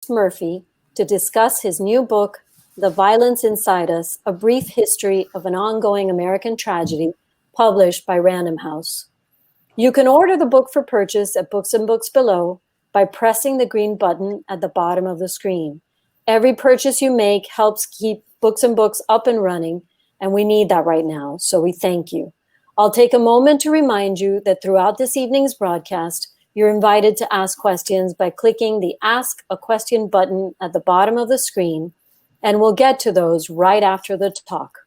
Murphy to discuss his new book, The Violence Inside Us, A Brief History of an Ongoing American Tragedy, published by Random House. You can order the book for purchase at Books and Books Below by pressing the green button at the bottom of the screen. Every purchase you make helps keep Books and Books up and running, and we need that right now, so we thank you. I'll take a moment to remind you that throughout this evening's broadcast, you're invited to ask questions by clicking the Ask a Question button at the bottom of the screen, and we'll get to those right after the talk.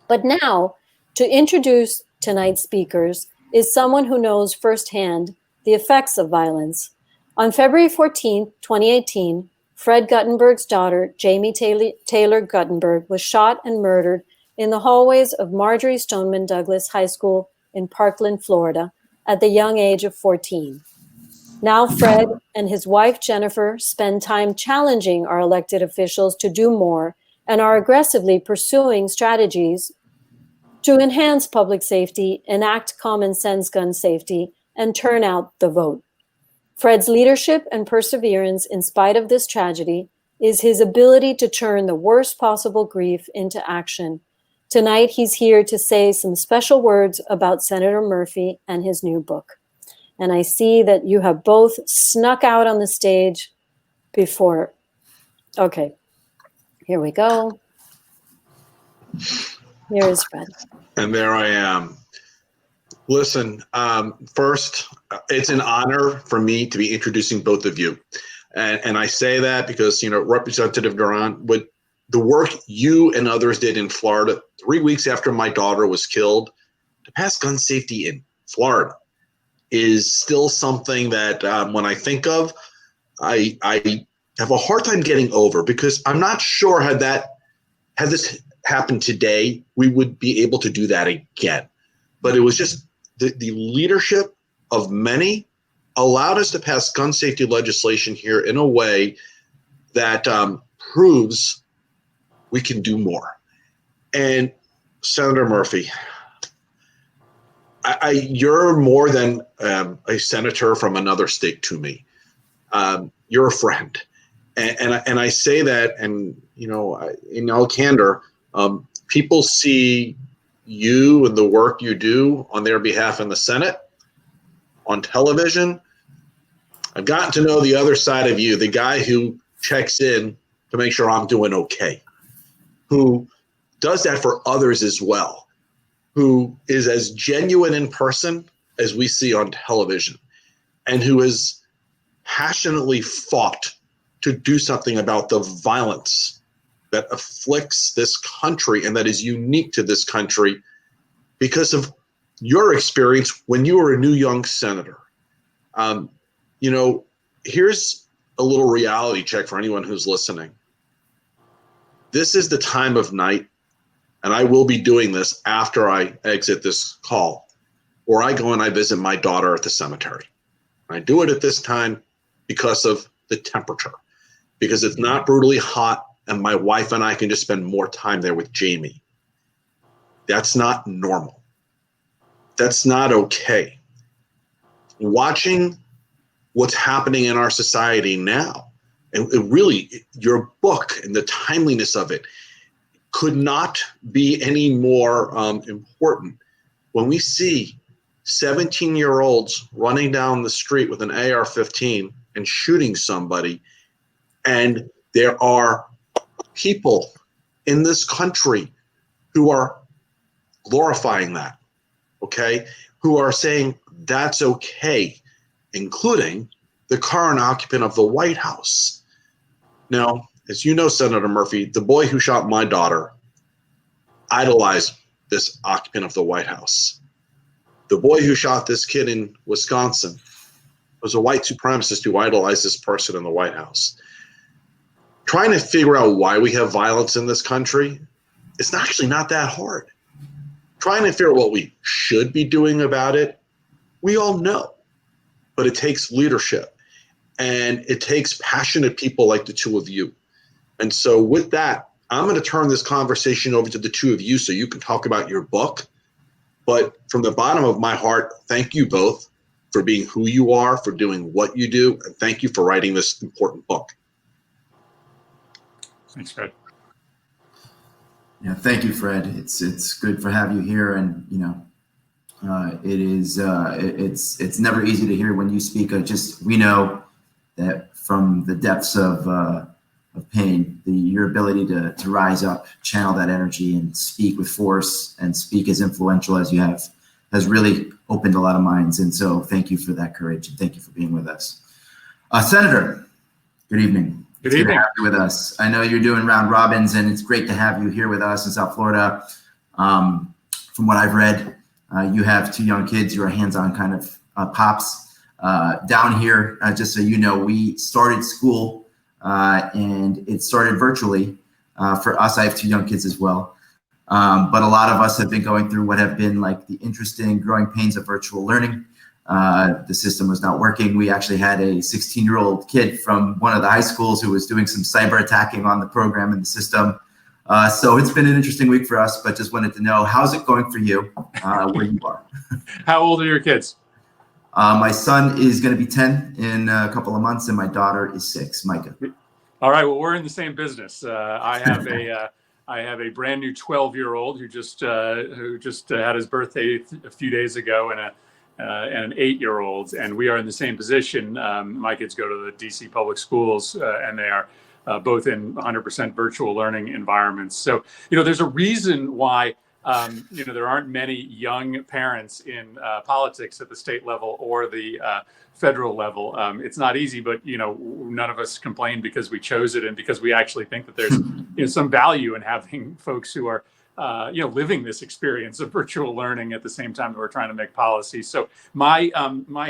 But now, to introduce tonight's speakers is someone who knows firsthand the effects of violence. On February 14, 2018, Fred Guttenberg's daughter, Jamie Taylor Guttenberg, was shot and murdered in the hallways of Marjorie Stoneman Douglas High School in Parkland, Florida, at the young age of 14. Now Fred and his wife Jennifer spend time challenging our elected officials to do more and are aggressively pursuing strategies to enhance public safety, enact common sense gun safety, and turn out the vote. Fred's leadership and perseverance in spite of this tragedy is his ability to turn the worst possible grief into action. Tonight, he's here to say some special words about Senator Murphy and his new book. And I see that you have both snuck out on the stage before. Okay, here we go. Here is Fred. And there I am. Listen, first, it's an honor for me to be introducing both of you. And I say that because, Representative Duran, with the work you and others did in Florida 3 weeks after my daughter was killed, to pass gun safety in Florida is still something that when I think of, I have a hard time getting over, because I'm not sure had this happened today, we would be able to do that again. But it was just the leadership of many allowed us to pass gun safety legislation here in a way that proves we can do more. And Senator Murphy, you're more than a senator from another state to me. You're a friend. And I say that, and in all candor, people see you and the work you do on their behalf in the Senate, on television. I've gotten to know the other side of you, the guy who checks in to make sure I'm doing okay, who does that for others as well, who is as genuine in person as we see on television, and who has passionately fought to do something about the violence that afflicts this country and that is unique to this country because of your experience when you were a new young senator. Here's a little reality check for anyone who's listening. This is the time of night, and I will be doing this after I exit this call, where I go and I visit my daughter at the cemetery. I do it at this time because of the temperature, because it's not brutally hot, and my wife and I can just spend more time there with Jamie. That's not normal. That's not okay. Watching what's happening in our society now, and your book and the timeliness of it could not be any more important. When we see 17-year-olds running down the street with an AR-15 and shooting somebody, and there are people in this country who are glorifying that, okay, who are saying that's okay, including the current occupant of the White House. Now, as you know, Senator Murphy, the boy who shot my daughter idolized this occupant of the White House. The boy who shot this kid in Wisconsin was a white supremacist who idolized this person in the White House. Trying to figure out why we have violence in this country, it's actually not that hard. Trying to figure out what we should be doing about it, we all know. But it takes leadership, and it takes passionate people like the two of you. And so with that, I'm going to turn this conversation over to the two of you so you can talk about your book. But from the bottom of my heart, thank you both for being who you are, for doing what you do, and thank you for writing this important book. Thanks, Fred. Yeah, thank you, Fred. It's good to have you here, and it's never easy to hear when you speak. We know that from the depths of pain, your ability to rise up, channel that energy, and speak with force, and speak as influential as you have, has really opened a lot of minds. And so, thank you for that courage, and thank you for being with us, Senator. Good evening. Good evening. Good to have you with us. I know you're doing round robins, and it's great to have you here with us in South Florida. From what I've read, you have 2 young kids. You're a hands-on kind of pops. Down here, just so you know, we started school and it started virtually. For us, I have 2 young kids as well. But a lot of us have been going through what have been like the interesting growing pains of virtual learning. The system was not working. We actually had a 16-year-old kid from one of the high schools who was doing some cyber attacking on the program and the system. So it's been an interesting week for us, but just wanted to know, how's it going for you where you are? How old are your kids? My son is going to be 10 in a couple of months, and my daughter is 6, Micah. All right. Well, we're in the same business. I have a brand new 12-year-old who just had his birthday a few days ago, and an 8-year-old, and we are in the same position. My kids go to the DC public schools, and they are both in 100% virtual learning environments. So, there's a reason why, there aren't many young parents in politics at the state level or the federal level. It's not easy, but, none of us complain because we chose it and because we actually think that there's some value in having folks who are living this experience of virtual learning at the same time that we're trying to make policy. So my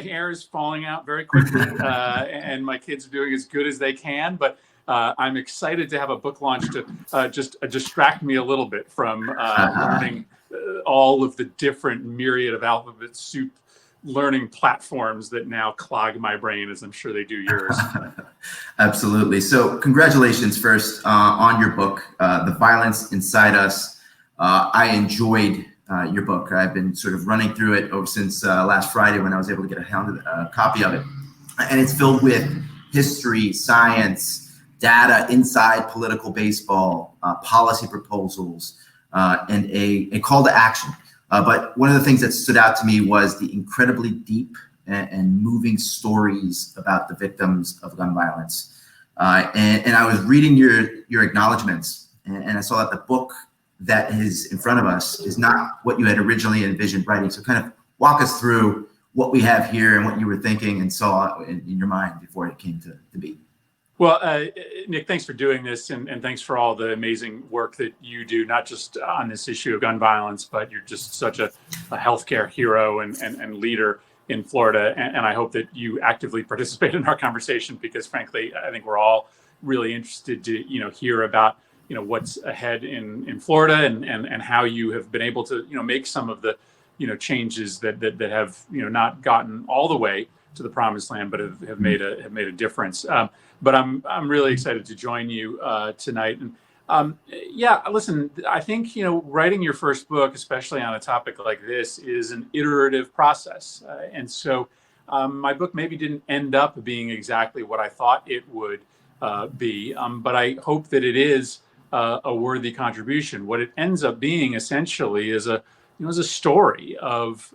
hair is falling out very quickly, and my kids are doing as good as they can. But I'm excited to have a book launch to just distract me a little bit from learning all of the different myriad of alphabet soup learning platforms that now clog my brain, as I'm sure they do yours. Absolutely. So congratulations first on your book, The Violence Inside Us. I enjoyed your book. I've been sort of running through it since last Friday when I was able to get a copy of it. And it's filled with history, science, data inside political baseball, policy proposals, and a call to action. But one of the things that stood out to me was the incredibly deep and moving stories about the victims of gun violence. And I was reading your acknowledgments, and I saw that the book that is in front of us is not what you had originally envisioned writing. So kind of walk us through what we have here and what you were thinking and saw in your mind before it came to be. Well, Nick, thanks for doing this, and thanks for all the amazing work that you do, not just on this issue of gun violence, but you're just such a healthcare hero and leader in Florida. And I hope that you actively participate in our conversation because, frankly, I think we're all really interested to hear about what's ahead in Florida and how you have been able to make some of the changes that have not gotten all the way to the promised land, but have made a difference. But I'm really excited to join you tonight. And listen, I think writing your first book, especially on a topic like this, is an iterative process. And so my book maybe didn't end up being exactly what I thought it would be, but I hope that it is a worthy contribution. What it ends up being essentially is a story of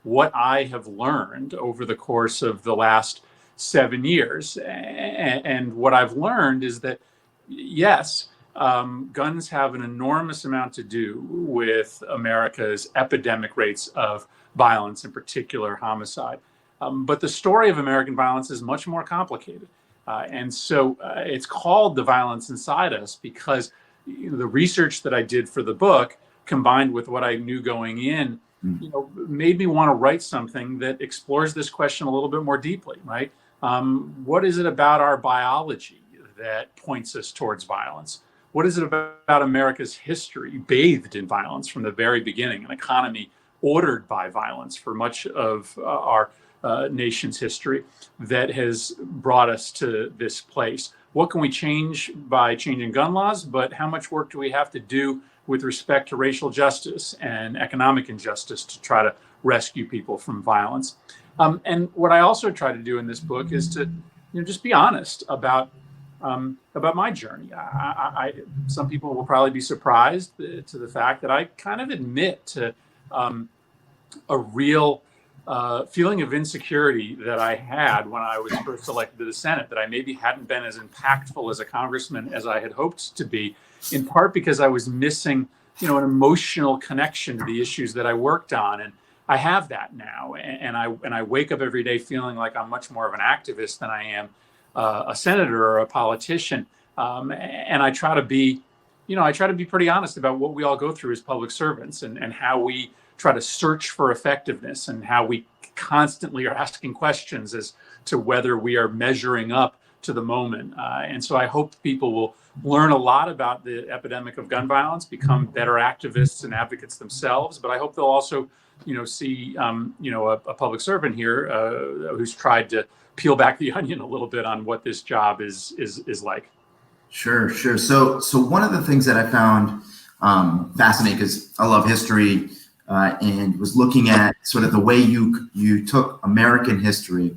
what I have learned over the course of the last 7 years. And what I've learned is that, yes, guns have an enormous amount to do with America's epidemic rates of violence, in particular homicide. But the story of American violence is much more complicated. And so it's called The Violence Inside Us because the research that I did for the book, combined with what I knew going in, made me want to write something that explores this question a little bit more deeply, right? What is it about our biology that points us towards violence? What is it about America's history bathed in violence from the very beginning, an economy ordered by violence for much of our nation's history that has brought us to this place? What can we change by changing gun laws? But how much work do we have to do with respect to racial justice and economic injustice to try to rescue people from violence? And what I also try to do in this book is to just be honest about about my journey. Some people will probably be surprised to the fact that I kind of admit to a real feeling of insecurity that I had when I was first elected to the Senate, that I maybe hadn't been as impactful as a congressman as I had hoped to be, in part because I was missing, an emotional connection to the issues that I worked on. And I have that now. And I wake up every day feeling like I'm much more of an activist than I am a senator or a politician. And I try to be, pretty honest about what we all go through as public servants, and how we try to search for effectiveness, and how we constantly are asking questions as to whether we are measuring up to the moment. And so I hope people will learn a lot about the epidemic of gun violence, become better activists and advocates themselves. But I hope they'll also, see, a public servant here who's tried to peel back the onion a little bit on what this job is like. Sure. So one of the things that I found fascinating, because I love history, and was looking at sort of the way you took American history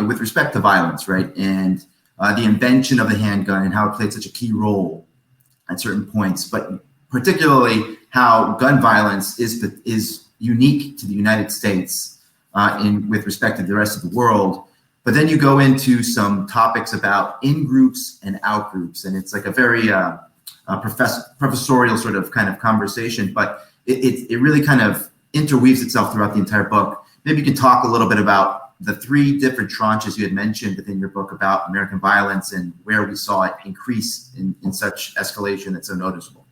with respect to violence, right? And the invention of the handgun and how it played such a key role at certain points, but particularly how gun violence is unique to the United States with respect to the rest of the world. But then you go into some topics about in-groups and out-groups, and it's like a very professorial sort of kind of conversation, but it really kind of interweaves itself throughout the entire book. Maybe you can talk a little bit about the three different tranches you had mentioned within your book about American violence and where we saw it increase in such escalation that's so noticeable.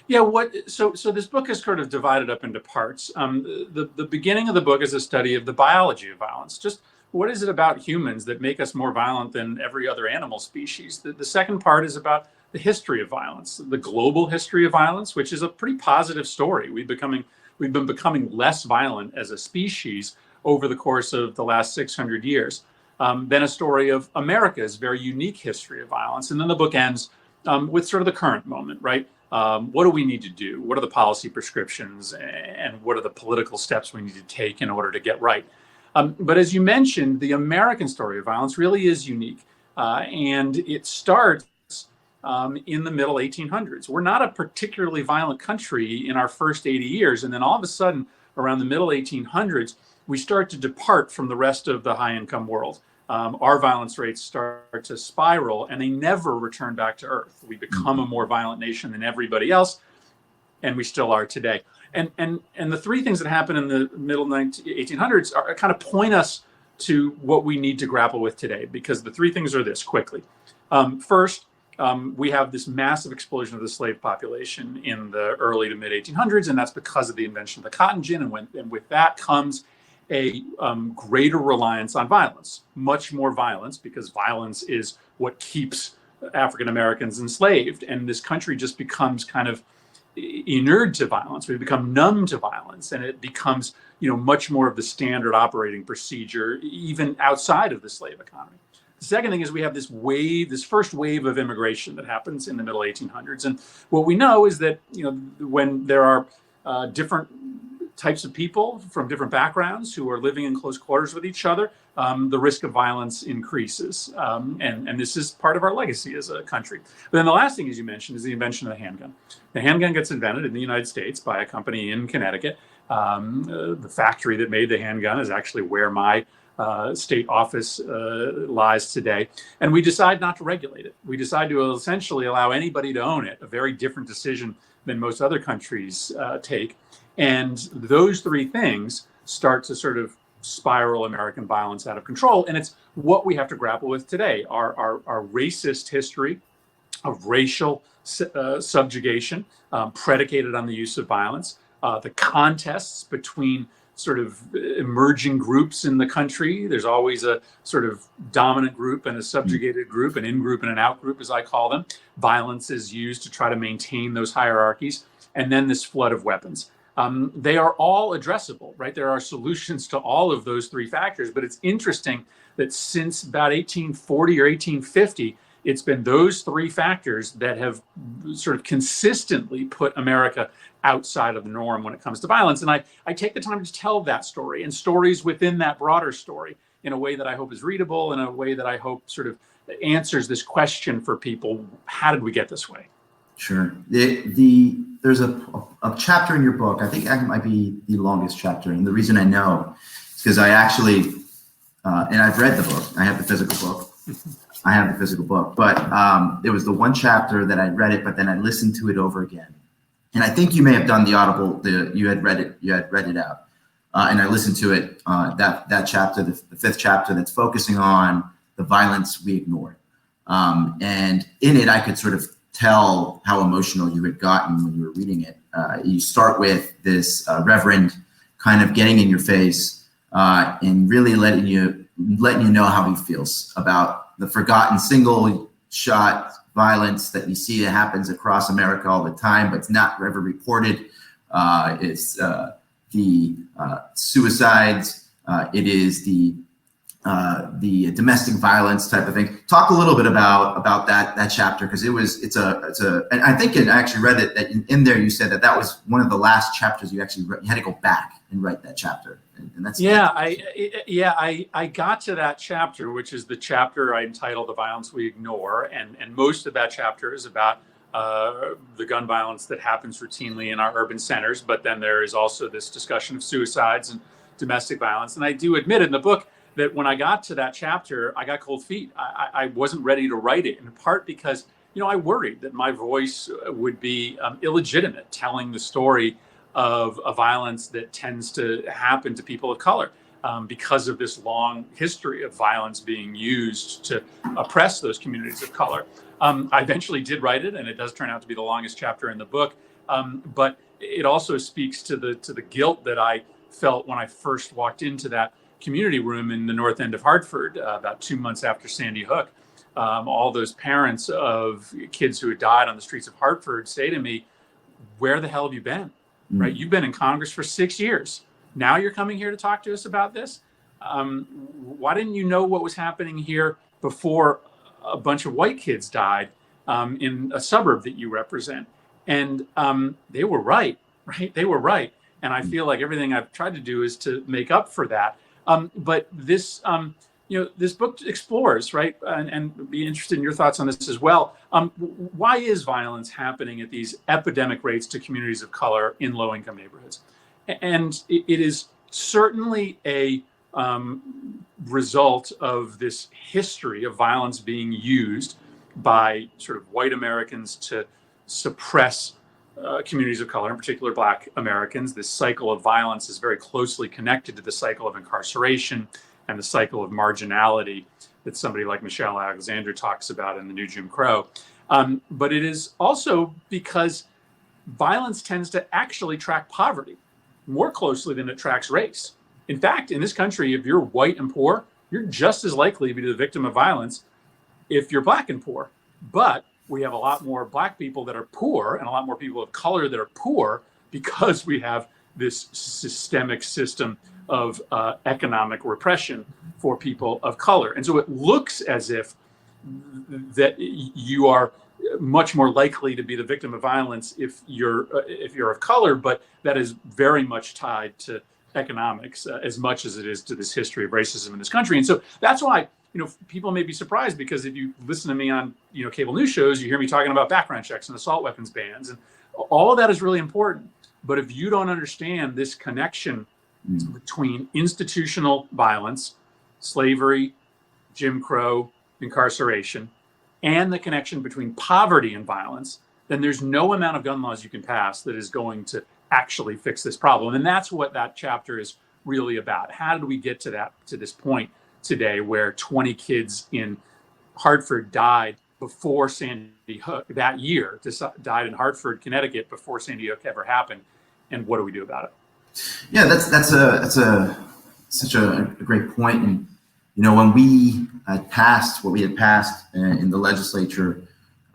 Yeah, so this book is sort of divided up into parts. The beginning of the book is a study of the biology of violence. Just what is it about humans that make us more violent than every other animal species? The second part is about the history of violence, the global history of violence, which is a pretty positive story. We've been becoming less violent as a species over the course of the last 600 years. Then a story of America's very unique history of violence. And then the book ends with sort of the current moment, right? What do we need to do? What are the policy prescriptions, and what are the political steps we need to take in order to get right? But as you mentioned, the American story of violence really is unique. And it starts in the middle 1800s. We're not a particularly violent country in our first 80 years. And then all of a sudden, around the middle 1800s, we start to depart from the rest of the high-income world. Our violence rates start to spiral, and they never return back to earth. We become a more violent nation than everybody else, and we still are today. And the three things that happen in the middle 1800s are kind of point us to what we need to grapple with today, because the three things are this quickly. First, we have this massive explosion of the slave population in the early to mid 1800s, and that's because of the invention of the cotton gin. And with that comes a greater reliance on violence, much more violence, because violence is what keeps African Americans enslaved. And this country just becomes kind of inured to violence. We become numb to violence, and it becomes, much more of the standard operating procedure, even outside of the slave economy. The second thing is we have this first wave of immigration that happens in the middle 1800s. And what we know is that, when there are different types of people from different backgrounds who are living in close quarters with each other, the risk of violence increases. And this is part of our legacy as a country. But then the last thing, as you mentioned, is the invention of the handgun. The handgun gets invented in the United States by a company in Connecticut. The factory that made the handgun is actually where my state office lies today. And we decide not to regulate it. We decide to essentially allow anybody to own it, a very different decision than most other countries take. And those three things start to sort of spiral American violence out of control. And it's what we have to grapple with today, our racist history of racial subjugation predicated on the use of violence, the contests between sort of emerging groups in the country. There's always a sort of dominant group and a subjugated group, an in-group and an out-group, as I call them. Violence is used to try to maintain those hierarchies. And then this flood of weapons. They are all addressable, right? There are solutions to all of those three factors, but it's interesting that since about 1840 or 1850, it's been those three factors that have sort of consistently put America outside of the norm when it comes to violence. And I take the time to tell that story and stories within that broader story in a way that I hope is readable, in a way that I hope sort of answers this question for people: how did we get this way? Sure. There's a chapter in your book, I think it might be the longest chapter, and the reason I know is because I actually, and I've read the book, I have the physical book, but it was the one chapter that I read it, but then I listened to it over again. And I think you may have done the audible, you had read it out. And I listened to it, that chapter, the fifth chapter, that's focusing on the violence we ignore. And in it, I could sort of tell how emotional you had gotten when you were reading it. You start with this reverend kind of getting in your face and really letting you know how he feels about the forgotten single shot violence that you see that happens across America all the time, but it's not ever reported. It's the suicides. It is the domestic violence type of thing. Talk a little bit about that chapter, because and I think I actually read it that in there you said that was one of the last chapters you actually read. You had to go back and write that chapter, and that's I got to that chapter, which is the chapter I entitled "The Violence We Ignore," and most of that chapter is about the gun violence that happens routinely in our urban centers. But then there is also this discussion of suicides and domestic violence. And I do admit in the book that when I got to that chapter, I got cold feet. I wasn't ready to write it, in part because, I worried that my voice would be illegitimate, telling the story of a violence that tends to happen to people of color because of this long history of violence being used to oppress those communities of color. I eventually did write it, and it does turn out to be the longest chapter in the book. But it also speaks to the guilt that I felt when I first walked into that community room in the north end of Hartford about 2 months after Sandy Hook. All those parents of kids who had died on the streets of Hartford say to me, "Where the hell have you been? Right? You've been in Congress for 6 years. Now you're coming here to talk to us about this? Why didn't you know what was happening here before a bunch of white kids died in a suburb that you represent?" And they were right? They were right. And I feel like everything I've tried to do is to make up for that. But this, this book explores, right, and be interested in your thoughts on this as well. Why is violence happening at these epidemic rates to communities of color in low-income neighborhoods? And it is certainly a result of this history of violence being used by sort of white Americans to suppress communities of color, in particular Black Americans. This cycle of violence is very closely connected to the cycle of incarceration and the cycle of marginality that somebody like Michelle Alexander talks about in The New Jim Crow. But it is also because violence tends to actually track poverty more closely than it tracks race. In fact, in this country, if you're white and poor, you're just as likely to be the victim of violence if you're Black and poor. But we have a lot more Black people that are poor and a lot more people of color that are poor because we have this systemic system of economic repression for people of color. And so it looks as if that you are much more likely to be the victim of violence if you're of color, but that is very much tied to economics as much as it is to this history of racism in this country. And so that's why people may be surprised, because if you listen to me on, cable news shows, you hear me talking about background checks and assault weapons bans, and all of that is really important. But if you don't understand this connection between institutional violence, slavery, Jim Crow, incarceration, and the connection between poverty and violence, then there's no amount of gun laws you can pass that is going to actually fix this problem. And that's what that chapter is really about. How did we get to this point today where 20 kids in Hartford died before Sandy Hook that year, died in Hartford, Connecticut before Sandy Hook ever happened? And what do we do about it? Yeah, that's such a great point. And when we had passed what we had passed in the legislature,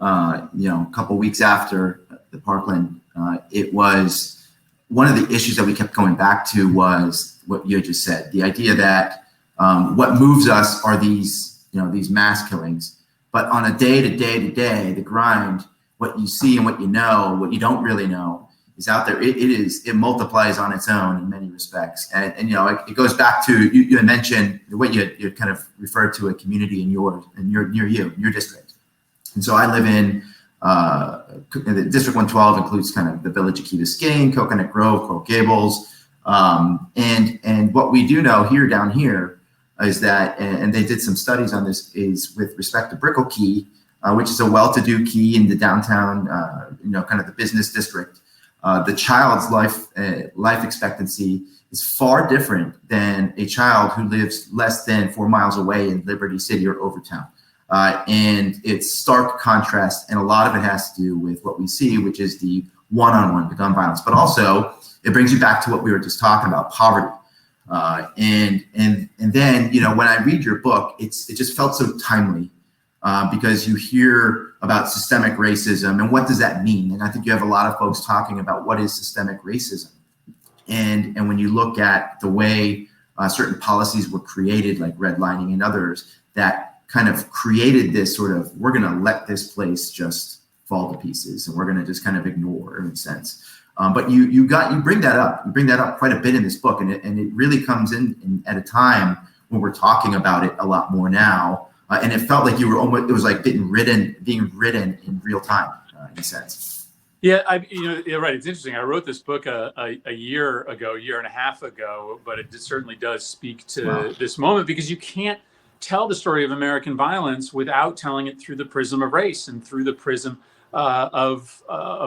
a couple weeks after the Parkland, it was one of the issues that we kept going back to was what you had just said, the idea that what moves us are these mass killings, but on a day to day, the grind, what you see and what you don't really know is out there, it multiplies on its own in many respects. And it goes back to, you mentioned what you kind of referred to a community near you, in your district. And so I live in the District 112 includes kind of the Village of Key Biscayne, Coconut Grove, Coral Gables. And what we do know down here is that, and they did some studies on this, is with respect to Brickell Key, which is a well-to-do key in the downtown, kind of the business district. The child's life expectancy is far different than a child who lives less than 4 miles away in Liberty City or Overtown. And it's stark contrast, and a lot of it has to do with what we see, which is the one-on-one, the gun violence. But also, it brings you back to what we were just talking about, poverty. And then, when I read your book, it just felt so timely. Because you hear about systemic racism and what does that mean? And I think you have a lot of folks talking about what is systemic racism. And when you look at the way certain policies were created, like redlining and others, that kind of created this sort of, we're going to let this place just fall to pieces and we're going to just kind of ignore, in a sense. But you bring that up. You bring that up quite a bit in this book, and it really comes in at a time when we're talking about it a lot more now. And it felt like it was like being written in real time, in a sense. Yeah, you're right. It's interesting. I wrote this book a year and a half ago, but it certainly does speak to this moment, because you can't tell the story of American violence without telling it through the prism of race and through the prism of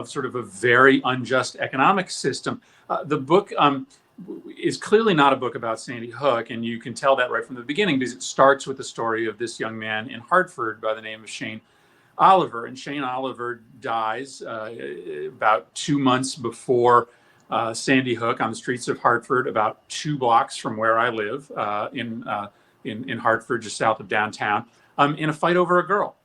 sort of a very unjust economic system. The book is clearly not a book about Sandy Hook, and you can tell that right from the beginning, because it starts with the story of this young man in Hartford by the name of Shane Oliver. And Shane Oliver dies about 2 months before Sandy Hook on the streets of Hartford, about 2 blocks from where I live in Hartford, just south of downtown, in a fight over a girl.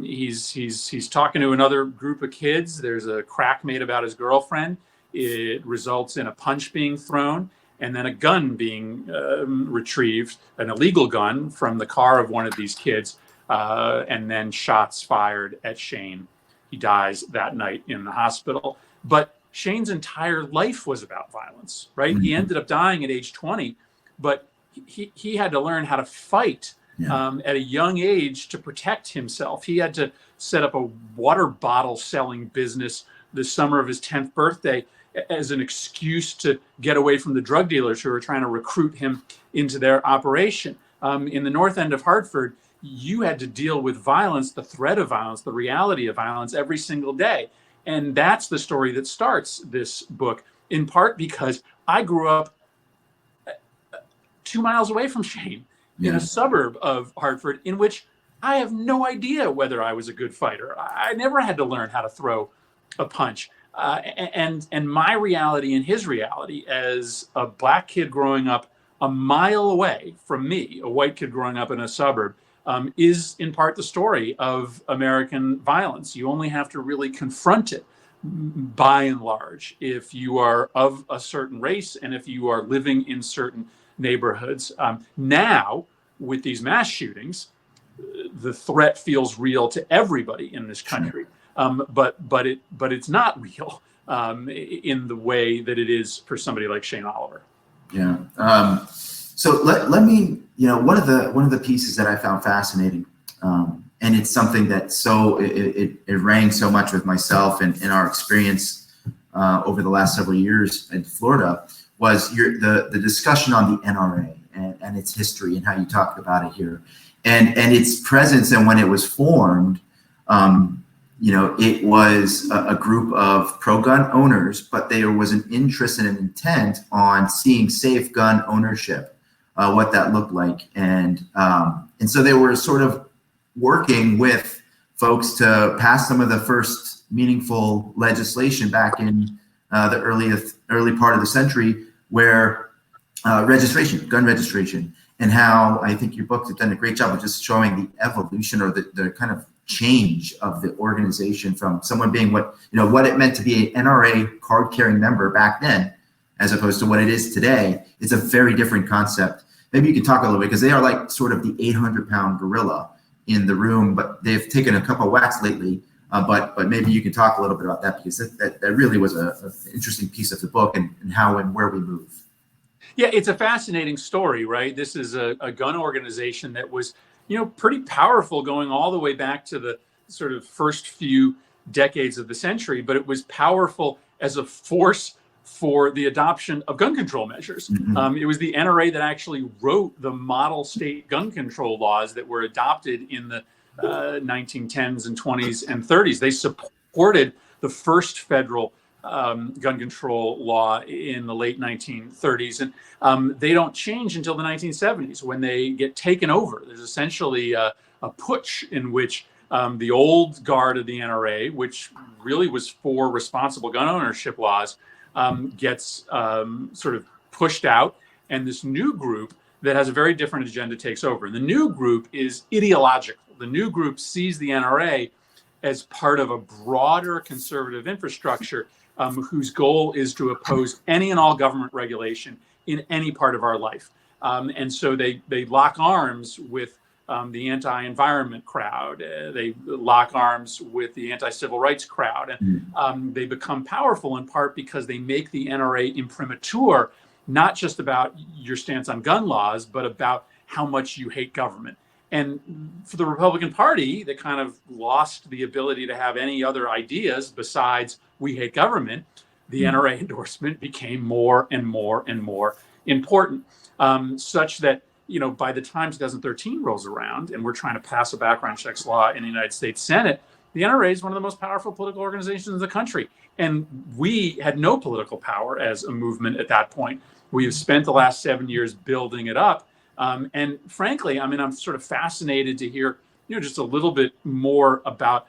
He's talking to another group of kids. There's a crack made about his girlfriend. It results in a punch being thrown and then a gun being retrieved, an illegal gun from the car of one of these kids, and then shots fired at Shane. He dies that night in the hospital. But Shane's entire life was about violence, right? He ended up dying at age 20, but he had to learn how to fight at a young age to protect himself. He had to set up a water bottle selling business the summer of his 10th birthday as an excuse to get away from the drug dealers who were trying to recruit him into their operation. In the north end of Hartford, you had to deal with violence, the threat of violence, the reality of violence every single day. And that's the story that starts this book, in part because I grew up 2 miles away from Shane in a suburb of Hartford, in which I have no idea whether I was a good fighter. I never had to learn how to throw a punch. And my reality and his reality as a black kid growing up a mile away from me, a white kid growing up in a suburb, is in part the story of American violence. You only have to really confront it, by and large, if you are of a certain race and if you are living in certain neighborhoods. Now, with these mass shootings, the threat feels real to everybody in this country. But it's not real in the way that it is for somebody like Shane Oliver. Yeah. So let me, one of the pieces that I found fascinating, and it's something that it rang so much with myself and in our experience over the last several years in Florida, was the discussion on the NRA and its history and how you talked about it here, and its presence. And when it was formed, it was a group of pro-gun owners, but there was an interest and an intent on seeing safe gun ownership, what that looked like. And so they were sort of working with folks to pass some of the first meaningful legislation back in the early part of the century, where gun registration, and how I think your book has done a great job of just showing the evolution or the kind of change of the organization from someone being what it meant to be an NRA card carrying member back then, as opposed to what it is today. It's a very different concept. Maybe you can talk a little bit, because they are like sort of the 800-pound gorilla in the room, but they've taken a couple of whacks lately. But maybe you can talk a little bit about that, because that really was an interesting piece of the book, and how and where we move. Yeah, it's a fascinating story, right? This is a gun organization that was, pretty powerful going all the way back to the sort of first few decades of the century, but it was powerful as a force for the adoption of gun control measures. Mm-hmm. It was the NRA that actually wrote the model state gun control laws that were adopted in the 1910s and 20s and 30s. They supported the first federal gun control law in the late 1930s. And they don't change until the 1970s, when they get taken over. There's essentially a putsch in which the old guard of the NRA, which really was for responsible gun ownership laws, gets sort of pushed out. And this new group that has a very different agenda takes over. And the new group is ideological. The new group sees the NRA as part of a broader conservative infrastructure, whose goal is to oppose any and all government regulation in any part of our life. And so they lock arms with the anti-environment crowd. They lock arms with the anti-civil rights crowd. And they become powerful in part because they make the NRA imprimatur, not just about your stance on gun laws, but about how much you hate government. And for the Republican Party, that kind of lost the ability to have any other ideas besides we hate government, the NRA endorsement became more and more and more important, such that, by the time 2013 rolls around and we're trying to pass a background checks law in the United States Senate, the NRA is one of the most powerful political organizations in the country. And we had no political power as a movement at that point. We have spent the last 7 years building it up. And frankly, I'm sort of fascinated to hear, just a little bit more about,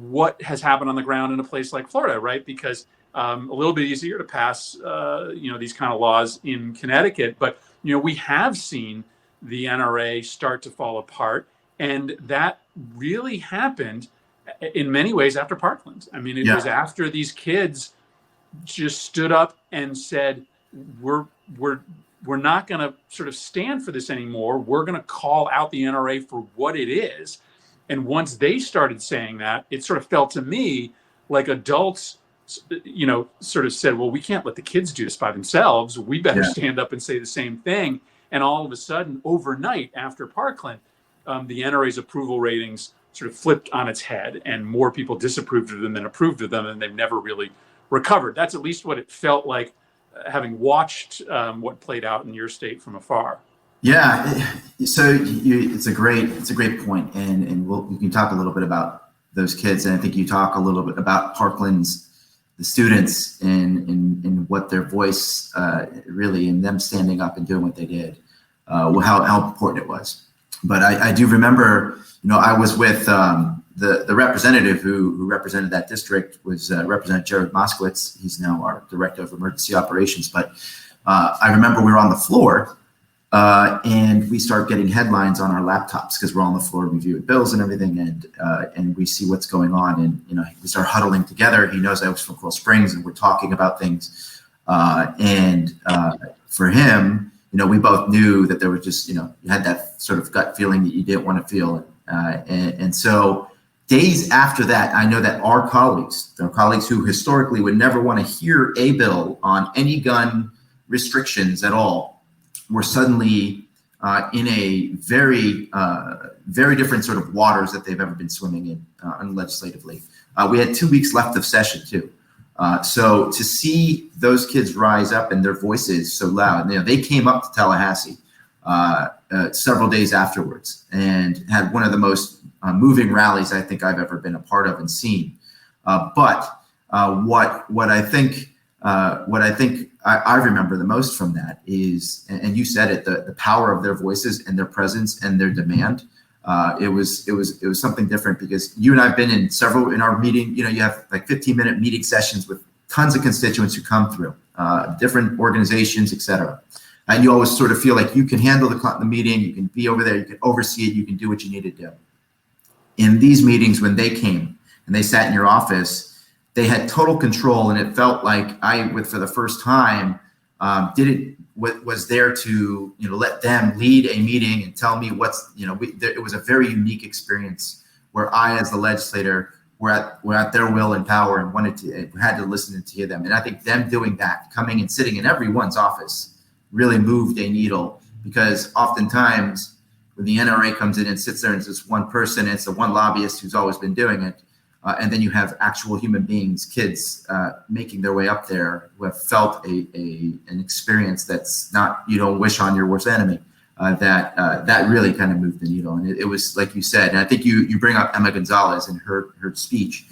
what has happened on the ground in a place like Florida, right? Because a little bit easier to pass, these kind of laws in Connecticut, but we have seen the NRA start to fall apart, and that really happened in many ways after Parkland. It was after these kids just stood up and said, we're not going to sort of stand for this anymore. We're going to call out the NRA for what it is. And once they started saying that, it sort of felt to me like adults, sort of said, well, we can't let the kids do this by themselves. We better stand up and say the same thing. And all of a sudden, overnight after Parkland, the NRA's approval ratings sort of flipped on its head, and more people disapproved of them than approved of them, and they've never really recovered. That's at least what it felt like, having watched what played out in your state from afar. Yeah, so it's a great point, and we can talk a little bit about those kids, and I think you talk a little bit about Parkland's, the students, and what their voice really, and them standing up and doing what they did, how important it was. But I do remember, I was with the representative who represented that district was Representative Jared Moskowitz. He's now our Director of Emergency Operations. But I remember we were on the floor and we start getting headlines on our laptops because we're on the floor reviewing bills and everything, and we see what's going on, and we start huddling together. He knows I was from Coral Springs, and we're talking about things. And for him, we both knew that there was just, you had that sort of gut feeling that you didn't want to feel. And so days after that, I know that our colleagues who historically would never want to hear a bill on any gun restrictions at all, were suddenly in a very, very different sort of waters that they've ever been swimming in legislatively. We had 2 weeks left of session too. So to see those kids rise up and their voices so loud, they came up to Tallahassee several days afterwards and had one of the most moving rallies I think I've ever been a part of and seen. But what I think I remember the most from that is, and you said it, the power of their voices and their presence and their demand. It was something different, because you and I have been in our meeting, you have like 15-minute meeting sessions with tons of constituents who come through, different organizations, et cetera. And you always sort of feel like you can handle the meeting, you can be over there, you can oversee it, you can do what you need to do. In these meetings, when they came and they sat in your office, they had total control, and it felt like for the first time, was there to let them lead a meeting and tell me it was a very unique experience where I, as the legislator, were at their will and power and had to listen to hear them. And I think them doing that, coming and sitting in everyone's office, really moved a needle, because oftentimes when the NRA comes in and sits there and it's just one person, it's the one lobbyist who's always been doing it. And then you have actual human beings, kids, making their way up there who have felt an experience that's not, you don't wish on your worst enemy. That really kind of moved the needle. And it was, like you said, and I think you bring up Emma Gonzalez and her speech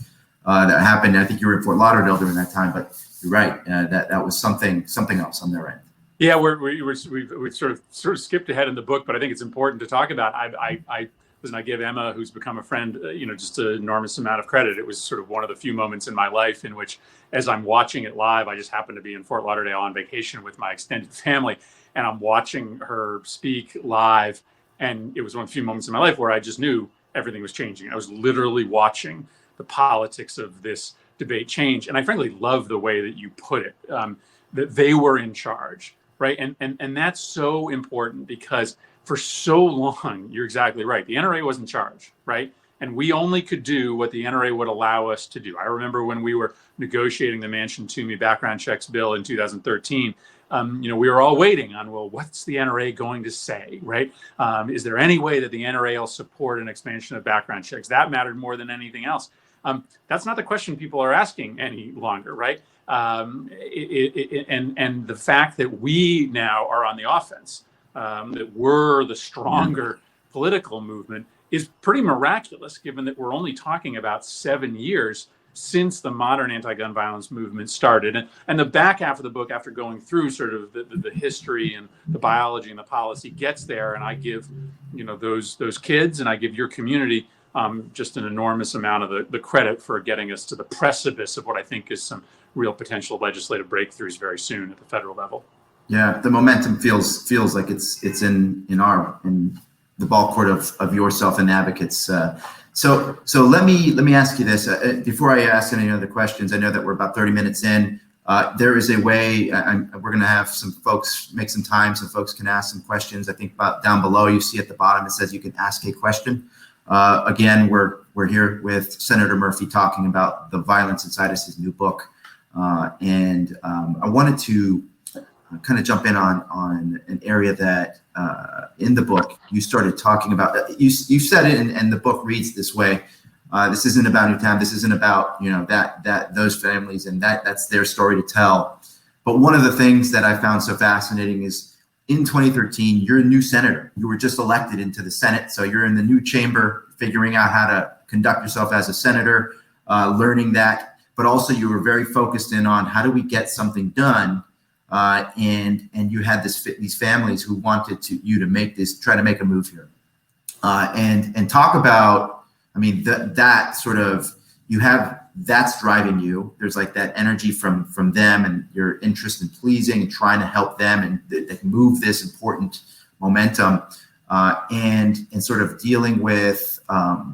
that happened. I think you were in Fort Lauderdale during that time, but you're right. That was something else on their end. Yeah, we sort of skipped ahead in the book, but I think it's important to talk about. I give Emma, who's become a friend, just an enormous amount of credit. It was sort of one of the few moments in my life in which, as I'm watching it live, I just happened to be in Fort Lauderdale on vacation with my extended family, and I'm watching her speak live. And it was one of the few moments in my life where I just knew everything was changing. I was literally watching the politics of this debate change. And I frankly love the way that you put it, that they were in charge, right? And that's so important, because for so long, you're exactly right, the NRA was in charge, right? And we only could do what the NRA would allow us to do. I remember when we were negotiating the Manchin-Toomey background checks bill in 2013, we were all waiting on, well, what's the NRA going to say, right? Is there any way that the NRA will support an expansion of background checks? That mattered more than anything else. That's not the question people are asking any longer, right? And the fact that we now are on the offense, that we're the stronger political movement, is pretty miraculous, given that we're only talking about 7 years since the modern anti-gun violence movement started. And the back half of the book, after going through sort of the history and the biology and the policy, gets there, and I give those kids, and I give your community just an enormous amount of the credit for getting us to the precipice of what I think is some real potential legislative breakthroughs very soon at the federal level. Yeah, the momentum feels like it's in the ball court of yourself and advocates. So let me ask you this before I ask any other questions. I know that we're about 30 minutes in. There is a way we're going to have some folks make some time. Some folks can ask some questions. I think about down below, you see at the bottom it says you can ask a question. Again, we're here with Senator Murphy talking about The Violence Inside Us, his new book, and I wanted to kind of jump in on an area that in the book you started talking about. You said it, and the book reads this way: this isn't about Newtown. This isn't about that those families, and that's their story to tell. But one of the things that I found so fascinating is in 2013, you're a new senator. You were just elected into the Senate, so you're in the new chamber, figuring out how to conduct yourself as a senator, learning that. But also, you were very focused in on how do we get something done. And you had these families who wanted to try to make a move here, and talk about, that sort of, that's driving you. There's like that energy from them, and your interest in pleasing and trying to help them and they move this important momentum, and sort of dealing with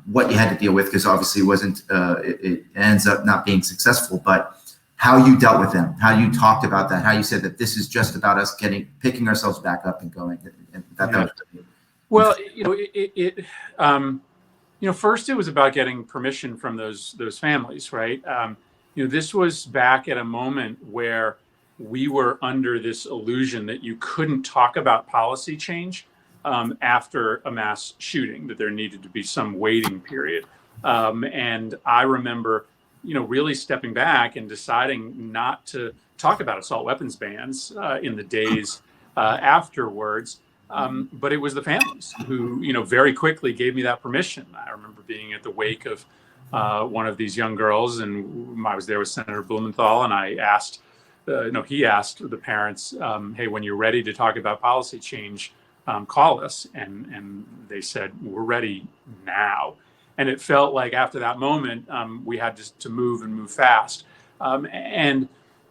what you had to deal with, because obviously it ends up not being successful, but how you dealt with them, how you talked about that, how you said that this is just about us picking ourselves back up and going. And that was well, first it was about getting permission from those families, right? This was back at a moment where we were under this illusion that you couldn't talk about policy change after a mass shooting, that there needed to be some waiting period. And I remember really stepping back and deciding not to talk about assault weapons bans in the days afterwards. But it was the families who, very quickly gave me that permission. I remember being at the wake of one of these young girls, and I was there with Senator Blumenthal, and I asked, he asked the parents, hey, when you're ready to talk about policy change, call us. And they said, we're ready now. And it felt like after that moment, we had to move fast. And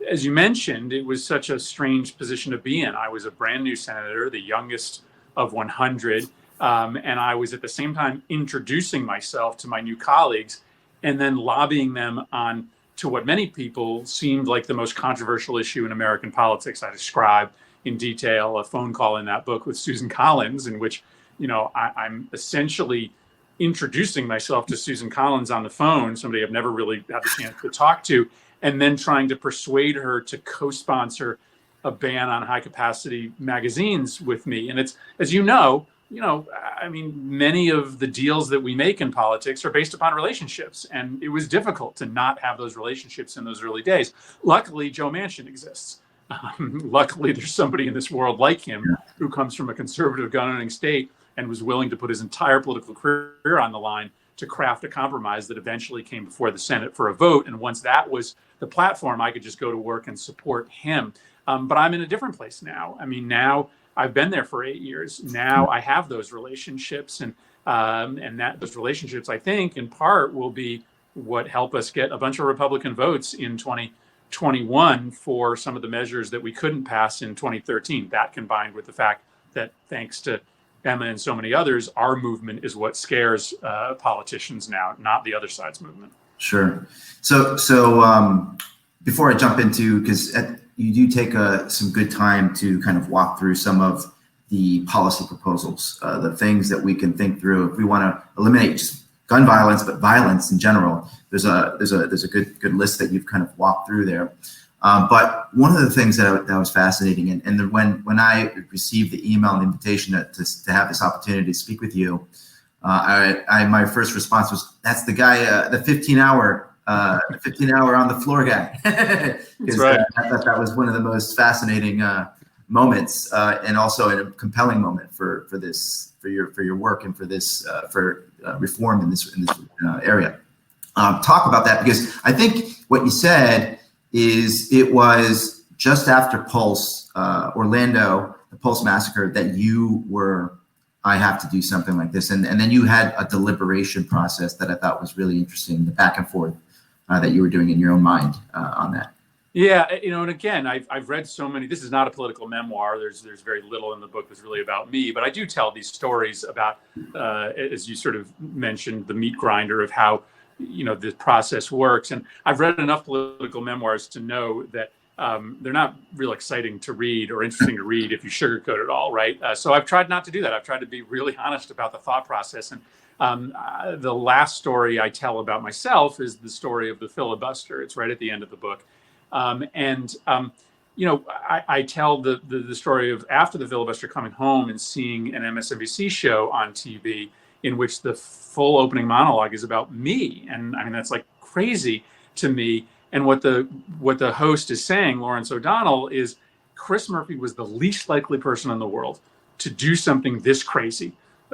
as you mentioned, it was such a strange position to be in. I was a brand new senator, the youngest of 100. And I was at the same time introducing myself to my new colleagues and then lobbying them on to what many people seemed like the most controversial issue in American politics. I describe in detail a phone call in that book with Susan Collins, in which, I'm essentially introducing myself to Susan Collins on the phone, somebody I've never really had the chance to talk to, and then trying to persuade her to co-sponsor a ban on high capacity magazines with me. And it's, as I mean, many of the deals that we make in politics are based upon relationships, and it was difficult to not have those relationships in those early days. Luckily, Joe Manchin exists. Luckily, there's somebody in this world like him who comes from a conservative gun-owning state and was willing to put his entire political career on the line to craft a compromise that eventually came before the Senate for a vote. And once that was the platform, I could just go to work and support him. But I'm in a different place now. I mean, now I've been there for 8 years. Now I have those relationships, and that those relationships, I think, in part, will be what help us get a bunch of Republican votes in 2021 for some of the measures that we couldn't pass in 2013. That combined with the fact that, thanks to Emma and so many others, our movement is what scares politicians now, not the other side's movement. Sure. So before I jump into, because you do take some good time to kind of walk through some of the policy proposals, the things that we can think through if we want to eliminate just gun violence, but violence in general. There's a good list that you've kind of walked through there. But one of the things that was fascinating, and when I received the email and invitation to have this opportunity to speak with you, my first response was, "That's the guy, the 15-hour on the floor guy." Because right. I thought that was one of the most fascinating moments, and also a compelling moment for your work and for this for reform in this area. Talk about that, because I think what you said is it was just after Pulse, Orlando, the Pulse massacre, that you were, I have to do something like this. And then you had a deliberation process that I thought was really interesting, the back and forth that you were doing in your own mind on that. Yeah, and again, I've read so many. This is not a political memoir. There's very little in the book that's really about me, but I do tell these stories about, as you sort of mentioned, the meat grinder of how the process works. And I've read enough political memoirs to know that they're not real exciting to read or interesting to read if you sugarcoat it all, right? So I've tried not to do that. I've tried to be really honest about the thought process. And the last story I tell about myself is the story of the filibuster. It's right at the end of the book. I tell the story of after the filibuster coming home and seeing an MSNBC show on TV in which the full opening monologue is about me. And I mean, that's like crazy to me. And what the host is saying, Lawrence O'Donnell, is Chris Murphy was the least likely person in the world to do something this crazy,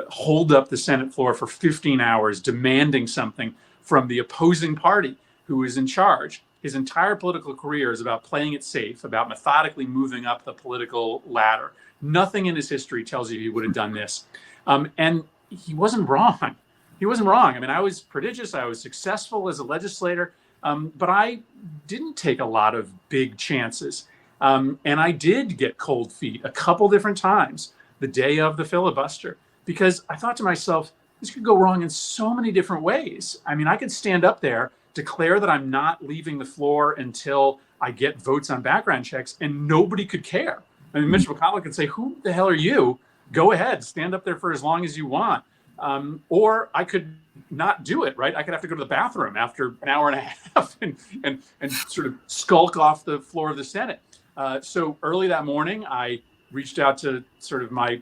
hold up the Senate floor for 15 hours, demanding something from the opposing party who is in charge. His entire political career is about playing it safe, about methodically moving up the political ladder. Nothing in his history tells you he would have done this. And he wasn't wrong. He wasn't wrong. I mean, I was prodigious. I was successful as a legislator, but I didn't take a lot of big chances. And I did get cold feet a couple different times the day of the filibuster, because I thought to myself, this could go wrong in so many different ways. I mean, I could stand up there, declare that I'm not leaving the floor until I get votes on background checks, and nobody could care. I mean, Mitch McConnell could say, "Who the hell are you? Go ahead, stand up there for as long as you want." Or I could not do it, right? I could have to go to the bathroom after an hour and a half and sort of skulk off the floor of the Senate. So early that morning, I reached out to sort of my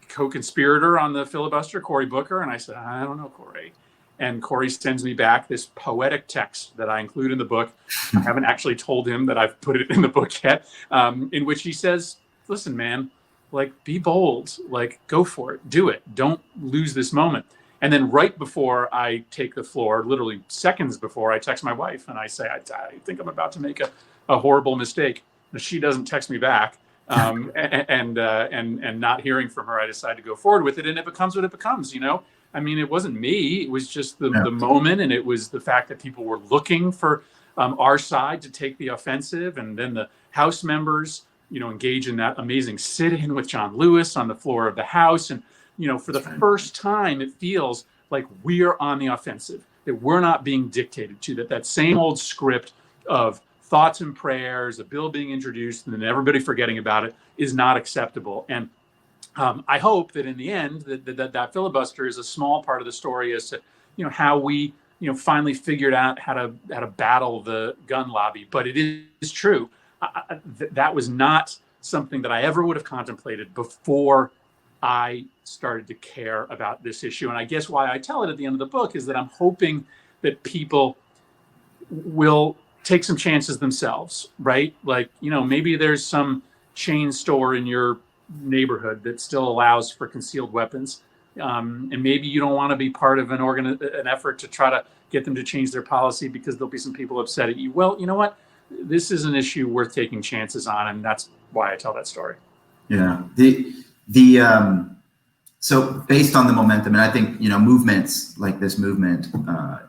co-conspirator on the filibuster, Cory Booker, and I said, "I don't know, Cory." And Cory sends me back this poetic text that I include in the book. I haven't actually told him that I've put it in the book yet, in which he says, "Listen, man, like, be bold, like, go for it, do it. Don't lose this moment." And then right before I take the floor, literally seconds before, I text my wife and I say, I think I'm about to make a horrible mistake. And she doesn't text me back. And not hearing from her, I decide to go forward with it. And it becomes what it becomes, I mean, it wasn't me. It was just the moment. And it was the fact that people were looking for our side to take the offensive. And then the House members, engage in that amazing sit-in with John Lewis on the floor of the House. And, for the first time, it feels like we're on the offensive, that we're not being dictated to, that same old script of thoughts and prayers, a bill being introduced, and then everybody forgetting about it is not acceptable. And I hope that in the end that filibuster is a small part of the story as to how we finally figured out how to battle the gun lobby. But it is true that was not something that I ever would have contemplated before I started to care about this issue. And I guess why I tell it at the end of the book is that I'm hoping that people will take some chances themselves, right? Like, maybe there's some chain store in your neighborhood that still allows for concealed weapons. And maybe you don't want to be part of an effort to try to get them to change their policy because there'll be some people upset at you. Well, you know what? This is an issue worth taking chances on, and that's why I tell that story. Yeah. So based on the momentum, and I think movements like this movement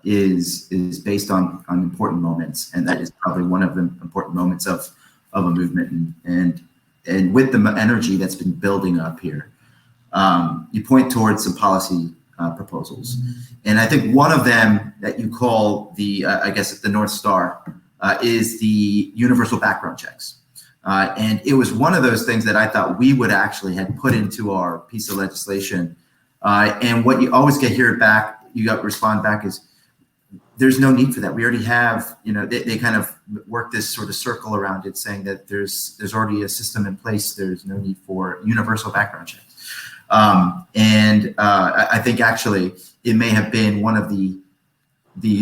is based on important moments, and that is probably one of the important moments of a movement. And with the energy that's been building up here, you point towards some policy proposals, and I think one of them that you call I guess the North Star is the universal background checks. And it was one of those things that I thought we would actually had put into our piece of legislation. And what you always respond back is, there's no need for that. We already have, they kind of work this sort of circle around it, saying that there's already a system in place. There's no need for universal background checks. I think actually it may have been one of the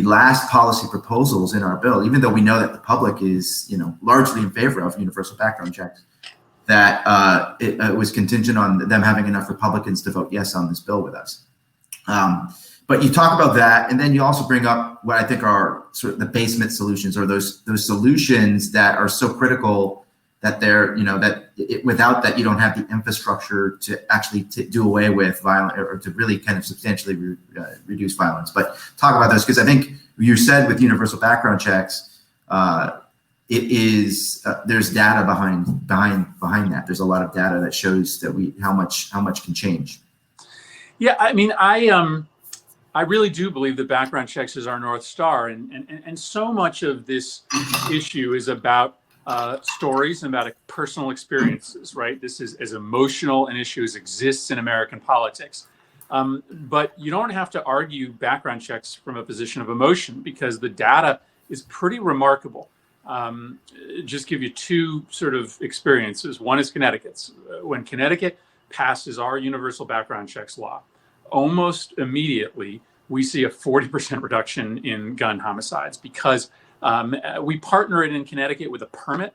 last policy proposals in our bill, even though we know that the public is, largely in favor of universal background checks, that it was contingent on them having enough Republicans to vote yes on this bill with us. But you talk about that, and then you also bring up what I think are sort of the basement solutions, or those solutions that are so critical that they're, without that, you don't have the infrastructure to actually do away with violence, or to really kind of substantially reduce violence. But talk about those, because I think you said with universal background checks, it is there's data behind that. There's a lot of data that shows that how much can change. Yeah, I mean, I really do believe that background checks is our North Star, and so much of this issue is about stories and about personal experiences, right? This is as emotional an issue as exists in American politics. But you don't have to argue background checks from a position of emotion, because the data is pretty remarkable. Just give you two sort of experiences. One is Connecticut's. When Connecticut passes our universal background checks law, almost immediately we see a 40% reduction in gun homicides, because we partner it in Connecticut with a permit.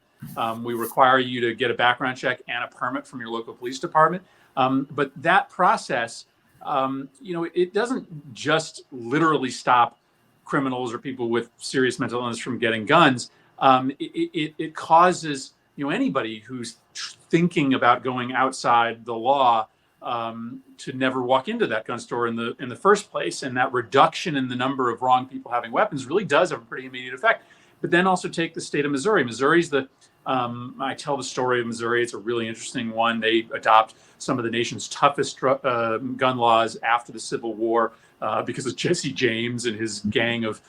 We require you to get a background check and a permit from your local police department. But that process, it doesn't just literally stop criminals or people with serious mental illness from getting guns. It causes anybody who's thinking about going outside the law to never walk into that gun store in the first place. And that reduction in the number of wrong people having weapons really does have a pretty immediate effect. But then also take the state of Missouri. Missouri's I tell the story of Missouri. It's a really interesting one. They adopt some of the nation's toughest gun laws after the Civil War because of Jesse James and his gang of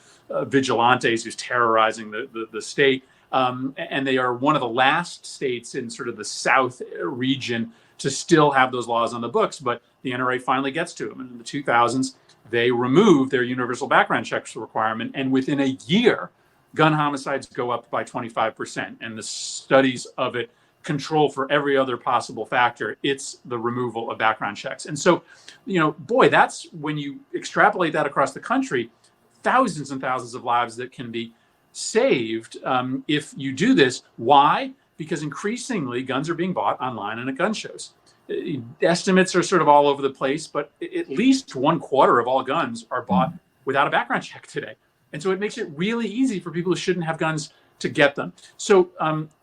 vigilantes who's terrorizing the state. And they are one of the last states in sort of the South region to still have those laws on the books. But the NRA finally gets to them. And in the 2000s, they remove their universal background checks requirement. And within a year, gun homicides go up by 25%. And the studies of it control for every other possible factor. It's the removal of background checks. And so, that's when you extrapolate that across the country, thousands and thousands of lives that can be saved if you do this. Why? Because increasingly guns are being bought online and at gun shows. Estimates are sort of all over the place, but at least 1/4 of all guns are bought without a background check today. And so it makes it really easy for people who shouldn't have guns to get them. So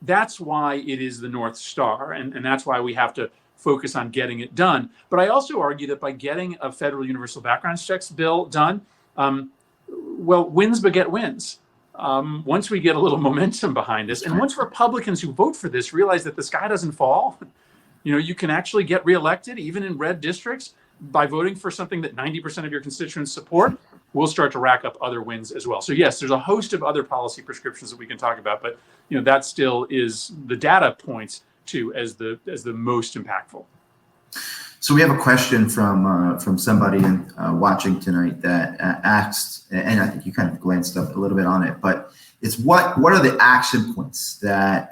that's why it is the North Star, and that's why we have to focus on getting it done. But I also argue that by getting a federal universal background checks bill done, wins beget wins. Once we get a little momentum behind this, and once Republicans who vote for this realize that the sky doesn't fall, you can actually get reelected even in red districts by voting for something that 90% of your constituents support, we'll start to rack up other wins as well. So yes, there's a host of other policy prescriptions that we can talk about, but that still is the data points to as the most impactful. So we have a question from somebody watching tonight that asked, and I think you kind of glanced up a little bit on it, but it's what are the action points that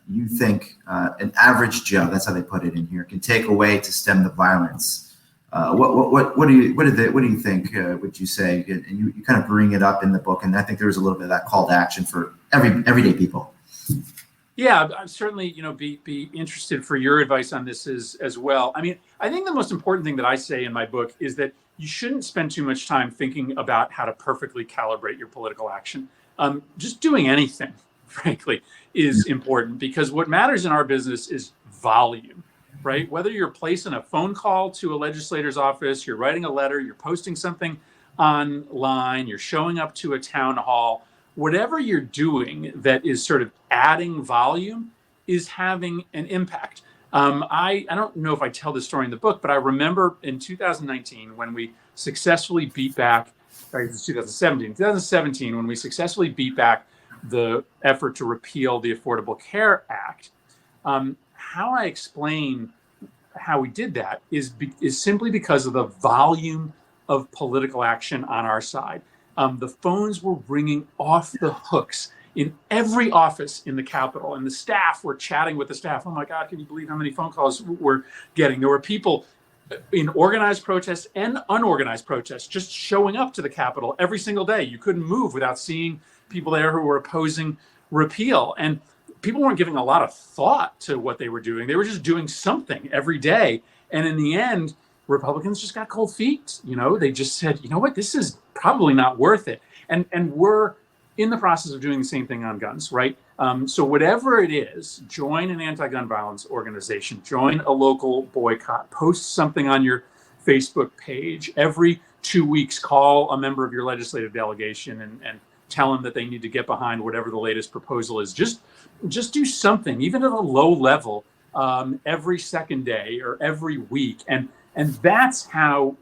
you think an average Joe, that's how they put it in here, can take away to stem the violence? What do you think? Would you say? And you kind of bring it up in the book, and I think there was a little bit of that call to action for everyday people. Yeah, I'm certainly, be interested for your advice on this as well. I mean, I think the most important thing that I say in my book is that you shouldn't spend too much time thinking about how to perfectly calibrate your political action. Just doing anything, frankly, is important, because what matters in our business is volume, right? Whether you're placing a phone call to a legislator's office, you're writing a letter, you're posting something online, you're showing up to a town hall, whatever you're doing that is sort of adding volume is having an impact. I don't know if I tell this story in the book, but I remember in 2019 when we successfully beat back, sorry, it's 2017, when we successfully beat back the effort to repeal the Affordable Care Act. How I explain how we did that is simply because of the volume of political action on our side. The phones were ringing off the hooks in every office in the Capitol, and the staff were chatting with the staff. Oh my God, can you believe how many phone calls we're getting? There were people in organized protests and unorganized protests just showing up to the Capitol every single day. You couldn't move without seeing people there who were opposing repeal. And people weren't giving a lot of thought to what they were doing. They were just doing something every day. And in the end, Republicans just got cold feet. They just said, you know what, this is probably not worth it. And we're in the process of doing the same thing on guns, right? So whatever it is, join an anti-gun violence organization, join a local boycott, post something on your Facebook page. Every 2 weeks, call a member of your legislative delegation and tell them that they need to get behind whatever the latest proposal is. Just do something, even at a low level, every second day or every week. And that's how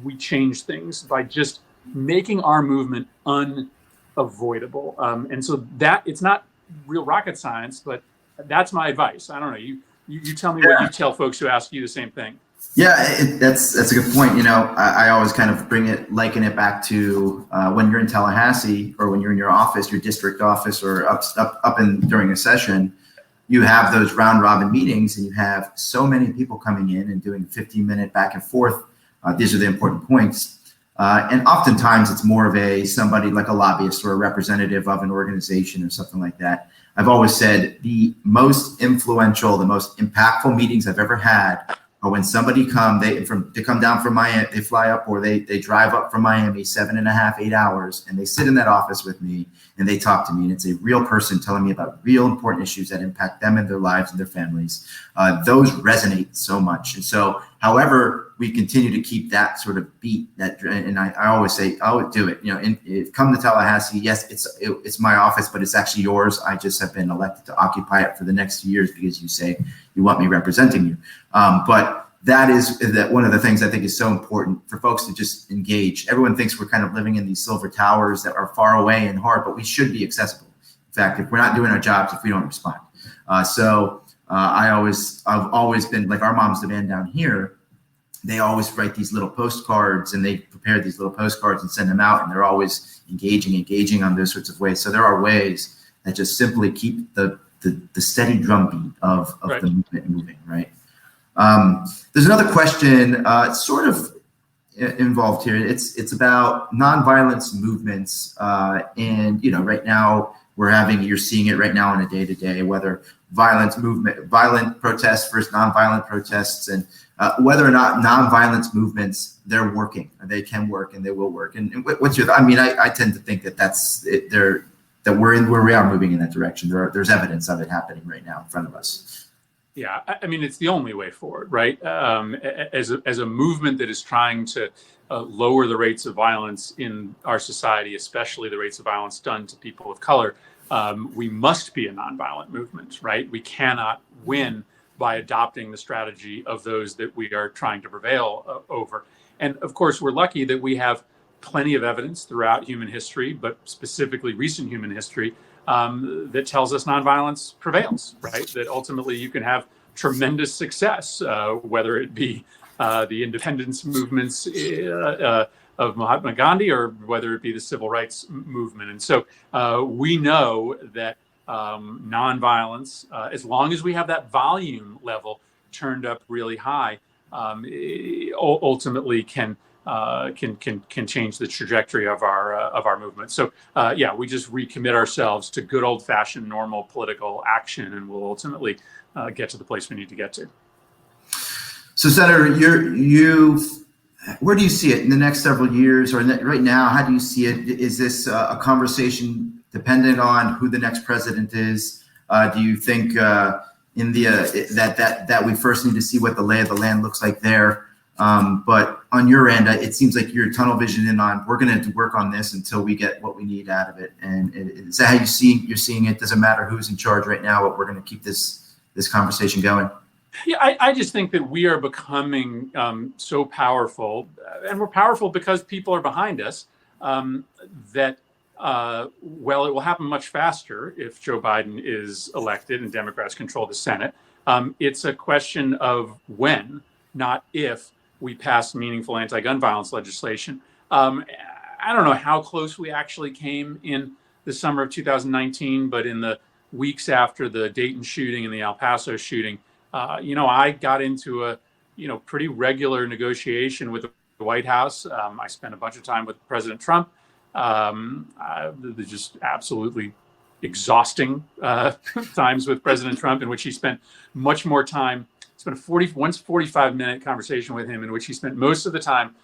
we change things, by just making our movement unavoidable. And so that it's not real rocket science, but that's my advice. I don't know. You tell me what you tell folks who ask you the same thing. Yeah, that's a good point. I always kind of liken it back to when you're in Tallahassee, or when you're in your office, your district office, or up during a session. You have those round robin meetings, and you have so many people coming in and doing 15-minute back and forth. These are the important points. And oftentimes it's more of somebody like a lobbyist or a representative of an organization or something like that. I've always said the most influential, the most impactful meetings I've ever had are when somebody they come down from Miami, they fly up, or they drive up from Miami 7.5, 8 hours, and they sit in that office with me and they talk to me, and it's a real person telling me about real important issues that impact them and their lives and their families. Those resonate so much. And so, however we continue to keep that sort of beat, and I always say, I would do it. Come to Tallahassee. Yes, it's my office, but it's actually yours. I just have been elected to occupy it for the next few years because you say you want me representing you. But that is one of the things I think is so important for folks to just engage. Everyone thinks we're kind of living in these silver towers that are far away and hard, but we should be accessible. In fact, if we're not doing our jobs, if we don't respond. I've always been like, our Moms Demand down here, they always write these little postcards, and they prepare these little postcards and send them out, and they're always engaging on those sorts of ways. So there are ways that just simply keep the steady drumbeat of right. The movement moving, right? There's another question, sort of involved here. It's about nonviolence movements, and right now you're seeing it right now on a day-to-day, whether violent protests versus nonviolent protests, and whether or not nonviolence movements, they're working, they can work, and they will work. And what's your? I tend to think that that's it. That we are moving in that direction. There's evidence of it happening right now in front of us. Yeah, it's the only way forward, right? As a movement that is trying to lower the rates of violence in our society, especially the rates of violence done to people of color, we must be a nonviolent movement, right? We cannot win by adopting the strategy of those that we are trying to prevail over. And of course, we're lucky that we have plenty of evidence throughout human history, but specifically recent human history, that tells us nonviolence prevails, right? That ultimately you can have tremendous success, whether it be the independence movements of Mahatma Gandhi, or whether it be the civil rights movement. And so we know that nonviolence, as long as we have that volume level turned up really high, ultimately can change the trajectory of our movement. So yeah, we just recommit ourselves to good old-fashioned normal political action, and we'll ultimately get to the place we need to get to. So, Senator, where do you see it in the next several years, or right now? How do you see it? Is this a conversation dependent on who the next president is? Do you think that we first need to see what the lay of the land looks like there? But on your end, it seems like you're tunnel visioning on, we're going to work on this until we get what we need out of it. And is that how you're seeing it? Doesn't matter who's in charge right now, but we're going to keep this conversation going. Yeah, I just think that we are becoming so powerful, and we're powerful because people are behind us, that, well, it will happen much faster if Joe Biden is elected and Democrats control the Senate. It's a question of when, not if, we pass meaningful anti-gun violence legislation. I don't know how close we actually came in the summer of 2019, but in the weeks after the Dayton shooting and the El Paso shooting, I got into a, pretty regular negotiation with the White House. I spent a bunch of time with President Trump. Just absolutely exhausting times with President Trump, in which he spent much more time. Spent a 45-minute conversation with him, in which he spent most of the time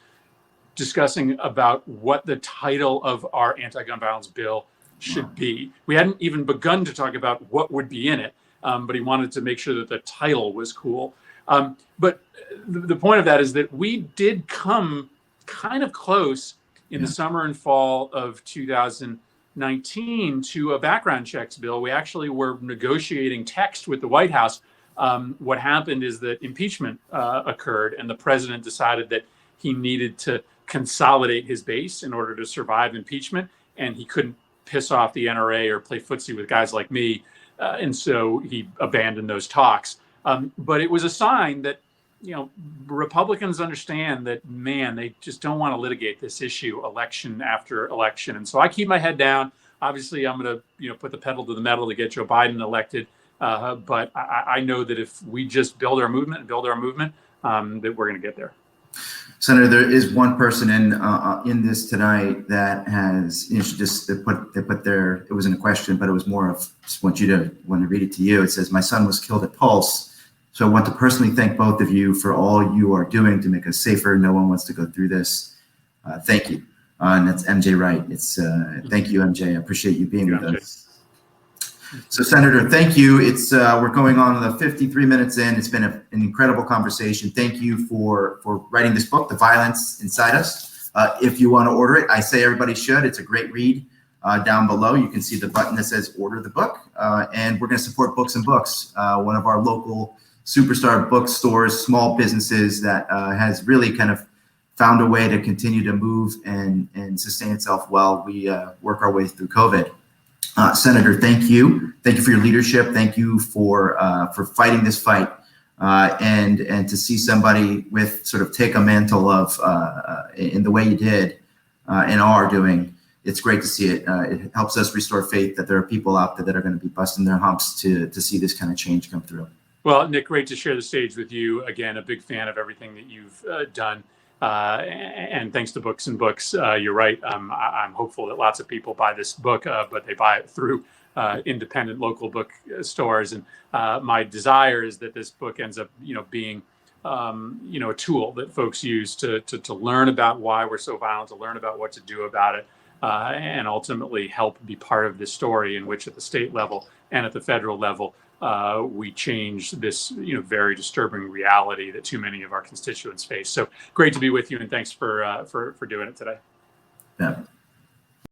discussing about what the title of our anti-gun violence bill should be. We hadn't even begun to talk about what would be in it. But he wanted to make sure that the title was cool. But the point of that is that we did come kind of close in the summer and fall of 2019 to a background checks bill. We actually were negotiating text with the White House. What happened is that impeachment occurred, and the president decided that he needed to consolidate his base in order to survive impeachment, and he couldn't piss off the NRA or play footsie with guys like me. And so he abandoned those talks. But it was a sign that, Republicans understand that, man, they just don't want to litigate this issue election after election. And so I keep my head down. Obviously, I'm going to, put the pedal to the metal to get Joe Biden elected. But I know that if we just build our movement, that we're going to get there. Senator, there is one person in this tonight that has, they put their, it wasn't a question, but it was more of, just want to read it to you. It says, "My son was killed at Pulse. So I want to personally thank both of you for all you are doing to make us safer. No one wants to go through this. Thank you." And that's MJ Wright. It's thank you, MJ. I appreciate you being with us. So, Senator, thank you. It's we're going on the 53 minutes in. It's been an incredible conversation. Thank you for writing this book, The Violence Inside Us. If you want to order it, I say everybody should. It's a great read. Down below, you can see the button that says order the book. And we're going to support Books and Books, one of our local superstar bookstores, small businesses that has really kind of found a way to continue to move and sustain itself while we work our way through COVID. Senator, thank you. Thank you for your leadership. Thank you for fighting this fight, and to see somebody with sort of take a mantle of in the way you did and are doing. It's great to see it. It helps us restore faith that there are people out there that are going to be busting their humps to see this kind of change come through. Well, Nick, great to share the stage with you. Again, a big fan of everything that you've done. And thanks to Books and Books, you're right. I'm hopeful that lots of people buy this book, but they buy it through independent local book stores. And my desire is that this book ends up, being, a tool that folks use to learn about why we're so violent, to learn about what to do about it, and ultimately help be part of this story in which, at the state level and at the federal level, we change this, very disturbing reality that too many of our constituents face. So great to be with you, and thanks for doing it today. Yeah.